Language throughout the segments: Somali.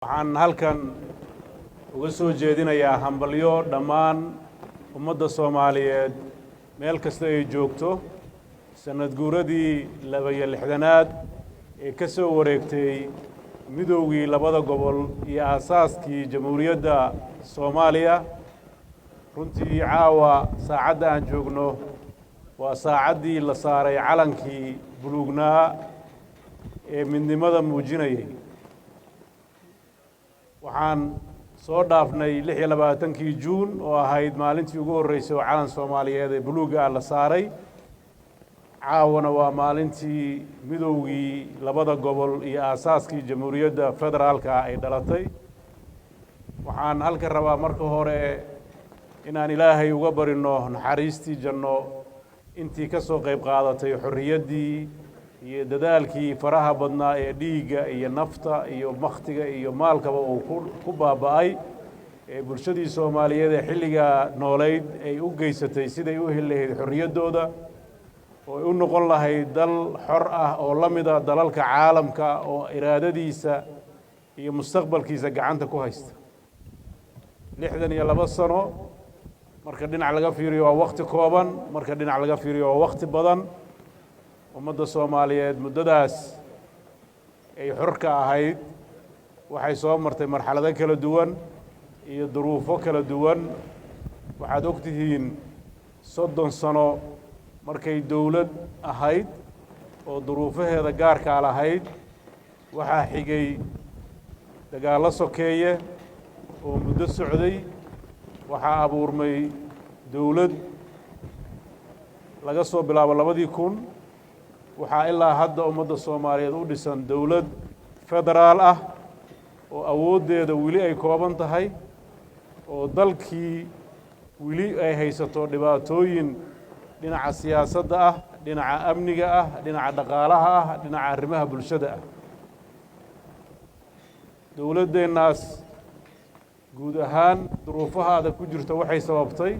waxaan halkan uga soo jeedinayaa hambalyo dhammaan ummadda Soomaaliyeed meel kasta ay joogto sanad guuradii 62aad ee ka soo wareegtay midowgii labada gobol iyo aasaaskii Jamhuuriyadda Soomaaliya runtii caawa saacadda aan joogno waa saacaddii la saaray calankii buluugnaa ee midnimada muujinayay waxaan soo dhaafnay 26 Juun oo ahayd maalintii ugu horeysay oo calan Soomaaliyeed ee buluuga la saaray caawana waa maalintii midowgii labada gobol iyo aasaaskii Jamhuuriyadda Federaalka ay dhalatay waxaan halka rabaa marka hore inaan Ilaahay uga barino naxariistii janno intii ka soo qayb qaadatay xorriyaddii iyo dadaalkii faraha badnaa ee dhiigga iyo nafta iyo waqtiga iyo maalkaba uu ku baaba'ay ee bulshadii Soomaaliyeed ee xilliga nooleed ay u geysatay siday u helayd xorriyaddooda oo u noqon lahayd dal xor ah oo la mid ah dalalka caalamka oo iraadadiisa iyo mustaqbalkiisa gacanta ku haysta 62 sano marka dhinac laga fiiriyo waa waqti kooban marka dhinac laga fiiriyo waa waqti badan ummadda Soomaaliyeed muddadaas ay xorka ahayd waxay soo martay marxalado kala duwan iyo duruufo kala duwan waxaad ogtihiin 30 sano markay dawlad ahayd oo duruufaheeda gaarka lahayd waxaa xigay dagaalo sokeeye oo muddo socday waxaa abuurmay dawlad laga soo bilaabo 2000 waxaa ilaa hadda ummadda Soomaaliyeed u dhisan dawlad federaal ah oo awooddeeda weli ay kooban tahay oo dalkii weli ay haysato dhibaatooyin dhinaca siyaasadda ah dhinaca amniga ah dhinaca dhaqaalaha ah dhinaca arrimaha bulshada ah dawladdeennaas guud ahaan duruufaha adag ku jirta waxay sababtay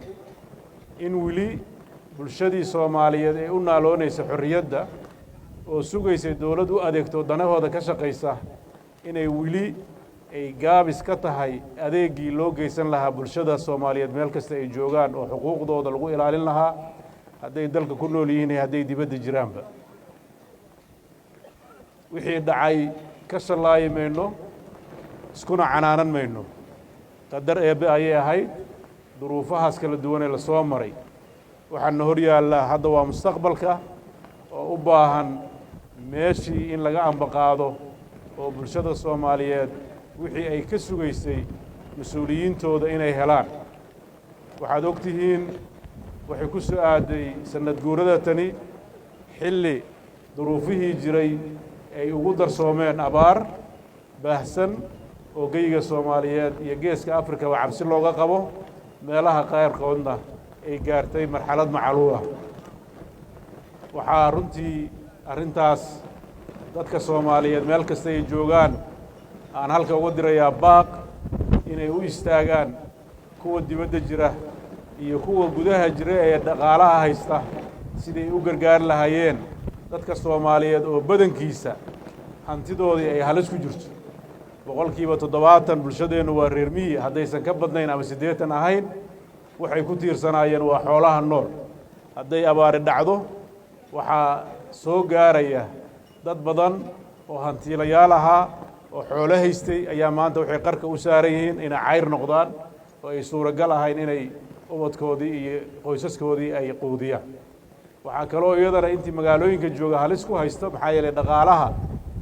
in weli bulshadii Soomaaliyeed ee u naaloonaysa xorriyadda oo sugaysay dawlad u adeegto danahooda ka shaqeysa inay weli ay gaabis ka tahay adeegii loo geysan lahaa bulshada Soomaaliyeed meel kasta ay joogaan oo xuquuqdooda lagu ilaalin lahaa hadday dalka ku nool yihiin iyo hadday dibadda jiraanba wixii dhacay ka shalaayimayno iskuna canaanan mayno qadar eebbe ayay ahayd duruufahaas kala duwan ee la soo maray waxaana hor yaalla hadda waa mustaqbalka oo u baahan meeshii in laga ambaqaado oo bulshada Soomaaliyeed wixii ay ka sugaysay mas'uuliyiintooda inay helaan waxaad ogtihiin waxay ku soo aaday sanad guurada tani xilli duruufihii jiray ay ugu darsoomeen abaar baahsan oo geyga Soomaaliyeed iyo geeska Afrika waa cabsi looga qabo meelaha qaarkoodna ay gaartay marxalad macluul ah waxaa runtii arrintaas dadka Soomaaliyeed meel kasta ay joogaan aan halka uga dirayaa baaq inay u istaagaan kuwa dibadda jira iyo kuwa gudaha jira ee dhaqaalaha haysta sidii u gargaar lahaayeen dadka Soomaaliyeed oo badankiisa hantidoodii ay halis ku jirto boqolkiiba 70 bulshadeenu waa reer miyi haddaysan ka badnayn ama 80 ahayn waxay ku tiirsanaayeen waa xoolaha nool hadday abaari dhacdo waxaa soo gaaraya dad badan oo hantiilayaal ahaa oo xoolo haystay ayaa maanta waxay qarka u saaran yihiin inay cayr noqdaan oo ay suuragal ahayn inay ubadkoodii iyo qoysaskoodii ay quudiyaan waxaa kaloo iyadana intii magaalooyinka jooga halis ku haysta maxaa yeelay dhaqaalaha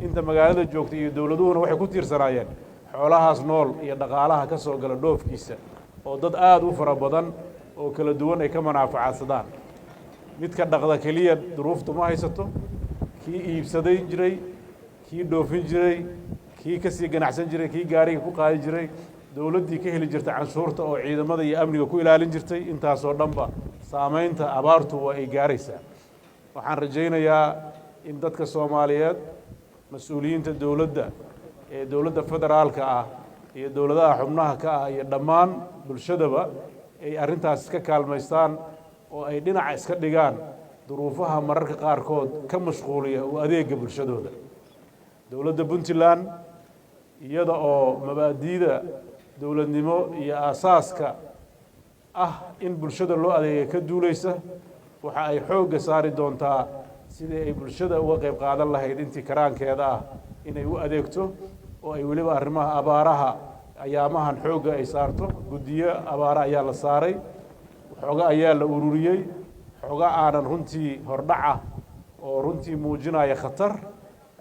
inta magaalada joogta iyo dawladuhuna waxay ku tiirsanaayeen xoolahaas nool iyo dhaqaalaha ka soo gala dhoofkiisa oo dad aad u fara badan oo kala duwan ay ka manaafacaadsadaan midka dhaqda kaliya duruuftu ma haysato kii iibsaday jiray kii dhoofin jiray kii ka sii ganacsan jiray kii gaariga ku qaadi jiray dawladdii ka heli jirtay canshuurta oo ciidamada iyo amniga ku ilaalin jirtay intaasoo dhanba saamaynta abaartu waa ay gaaraysaa waxaan rajaynayaa in dadka Soomaaliyeed mas'uuliyiinta dawladda ee dawladda federaalka ah iyo dawladaha xubnaha ka ah iyo dhammaan bulshadaba ay arrintaas iska kaalmaystaan oo ay dhinaca iska dhigaan duruufaha mararka qaarkood ka mashquuliya u adeega bulshadooda dawladda Puntland iyada oo mabaadi'da dowladnimo iyo aasaaska in bulshada loo adeega ka duulaysa waxa ay xoogga saari doontaa sidii ay bulshada uga qayb qaadan lahayd intii karaankeeda inay u adeegto oo ay weliba arrimaha abaaraha ayaamahan xoogga ay saarto guddiyo abaara ayaa la saaray xooga ayaa la ururiyey xooga aanan runtii hordhaca oo runtii muujinaya khatar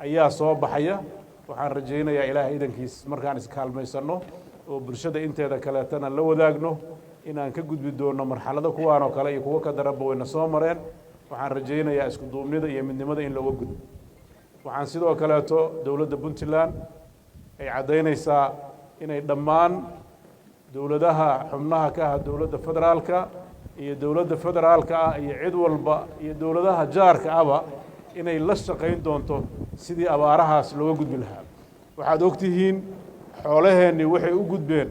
ayaa soo baxaya waxaan rajaynayaa ilaahay idankiis markaan iskaalmaysanno oo bulshada inteeda kaleetana la wadaagno inaan ka gudbi doono marxalado kuwaan oo kale iyo kuwo ka daranba wayna soo mareen waxaan rajaynayaa isku duubnida iyo midnimada in looga gudbo waxaan sidoo kaleeto dowladda Puntland ay caddaynaysaa inay dhammaan dowladaha xubnaha ka ah dowladda federaalka iyo dowladda federaalka iyo cid walba iyo dowladaha jaarka aba inay la shaqayn doonto sidii abaarahaas looga gudbi lahaa waxaad ogtihiin xoolaheenni waxay u gudbeen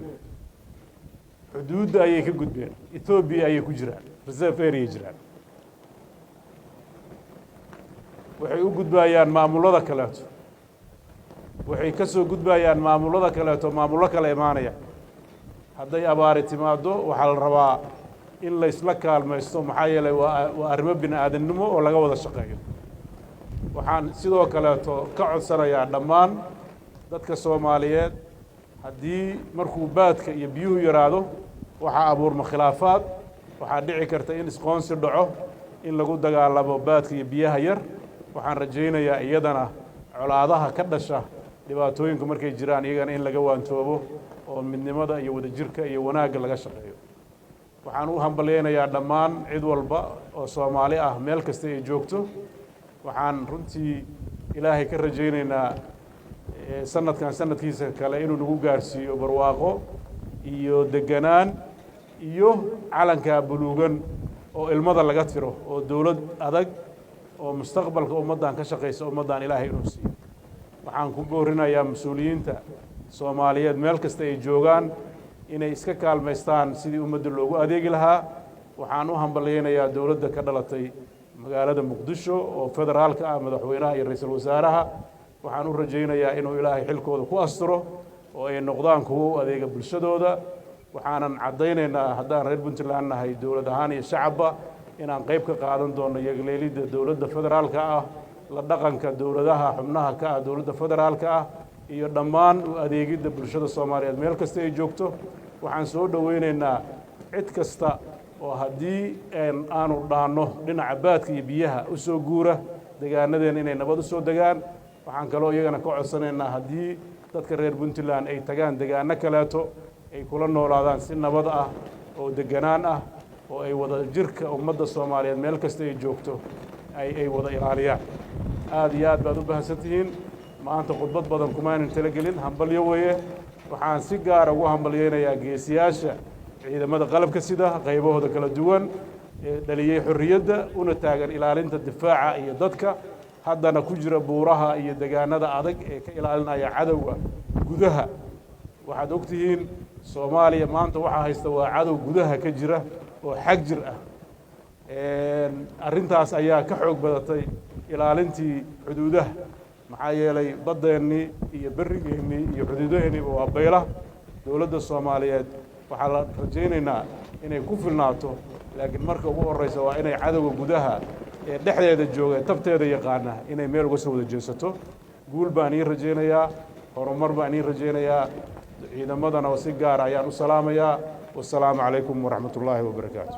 xuduudda ayay ka gudbeen Ethiopia ayay ku jiraan reserve area jiraan waxay u gudbayaan maamulada kaleeto waxay ka soo gudbayaan maamulada kaleeto maamulo kale imaanaya hadday abaari timaado waxaa la rabaa in la isla kaalmaysto maxaa yeelay waa arrimo bini'aadanimo oo laga wada shaqeeyo waxaan sidoo kaleeto ka codsanayaa dhammaan dadka Soomaaliyeed haddii markuu baadka iyo biyuhu yaraado waxaa abuurma khilaafaad waxaa dhici karta in isqoonsi dhaco in lagu dagaalamo baadka iyo biyaha yar waxaan rajaynayaa iyadana colaadaha ka dhasha dhibaatooyinku markay jiraan iyagana in laga waantoobo oo midnimada iyo wadajirka iyo wanaagga laga shaqeeyo waxaan u hambaleynayaa dhammaan cid walba oo Soomaali meel kasta ay joogto waxaan runtii ilaahay ka rajaynaynaa sanadkan sanadkiisa kale inuu nagu gaarsiiyo barwaaqo iyo deganaan iyo calanka buluugan oo ilmada laga tiro oo dawlad adag oo mustaqbalka ummadan ka shaqeysa ummadan ilaahay inuu siiyo waxaan ku boorinayaa mas'uuliyiinta Soomaaliyeed meel kasta ay joogaan inay iska kaalmaystaan sidii ummadda loogu adeegi lahaa waxaan u hambaleynayaa dawladda ka dhalatay magaalada Muqdisho oo federaalka madaxweynaha iyo ra'iisul wasaaraha waxaan u rajaynayaa inuu ilaahay xilkooda ku asturo oo ay noqdaan kuwo u adeega bulshadooda waxaanan cadaynaynaa haddaan reer Puntland nahay dawlad ahaan iyo shacabba inaan qayb ka qaadan doono yagleelida dawladda federaalka la dhaqanka dawladaha xubnaha ka dawladda federaalka iyo dhammaan u adeegida bulshada Soomaaliyeed meel kasta ay joogto waxaan soo dhaweynaynaa cid kasta oo haddii aanu dhaano dhinaca baadka iyo biyaha u soo guura deegaanadeena inay nabad u soo degaan waxaan kaloo iyagana ka codsanaynaa haddii dadka reer Puntland ay tagaan deegaano kaleeto ay kula noolaadaan si nabad oo deganaan oo ay wada jirka ummadda Soomaaliyeed meel kasta ay joogto ay wada ilaaliyaan aad iyo aad baad u baahsantihiin maanta khudbad badan kuma aanan talagelin hambalyo weeye waxaan si gaar ugu hambalyeynayaa geesiyaasha ciidamada qalabka sida qaybahooda kala duwan ee dhaliyay xorriyadda una taagan ilaalinta difaaca iyo dadka haddana ku jira buuraha iyo deegaanada adag ee ka ilaalinaya cadawga gudaha waxaad ogtihiin Soomaaliya maanta waxa haysta waa cadow gudaha ka jira oo xag jir arrintaas ayaa ka xoog badatay ilaalintii xuduudaha maxaa yeelay badeennii iyo barigeennii iyo xuduudaheennii waa bayla dawladda Soomaaliyeed waxaa la rajaynaynaa inay ku filnaato laakiin marka ugu horeysa waa inay cadawga gudaha ee dhexdeeda jooga tabteeda yaqaana inay meel uga soo wada jeesato guul baan ii rajaynayaa horumar baan ii rajaynayaa ciidamadana si gaar ayaan u salaamayaa wassalaamu calaykum waraxmatullaahi wabarakaatu